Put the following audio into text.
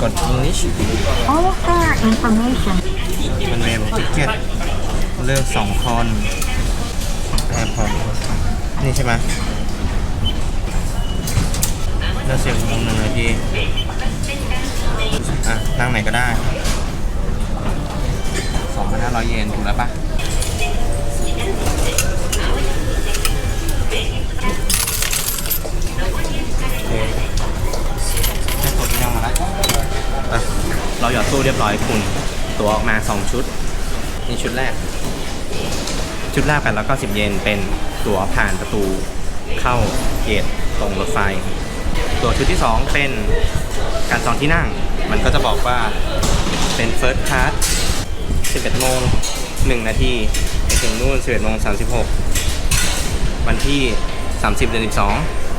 กด English All fare information มันเมลทิเก็ตเลือก2 คนแอร์พอร์ตนี่ใช่ไหมเลือก10 โมง 1 นาทีนั่งไหนก็ได้ 2,500 เยนถูกแล้วปะแค่กดที่นั่งมาแล้วเราหยอดตู้เรียบร้อยคุณตั๋วออกมา 2 ชุดนี่ชุดแรก890 เยนเป็นตั๋วผ่านประตูเข้าเกตตรงรถไฟตั๋วชุดที่ 2 เป็นการจองที่นั่งมันก็จะบอกว่าเป็น First Class 11 โมง 1 นาทีไปถึงนู่น 11 โมง 36 วันที่ 30 เดือน 12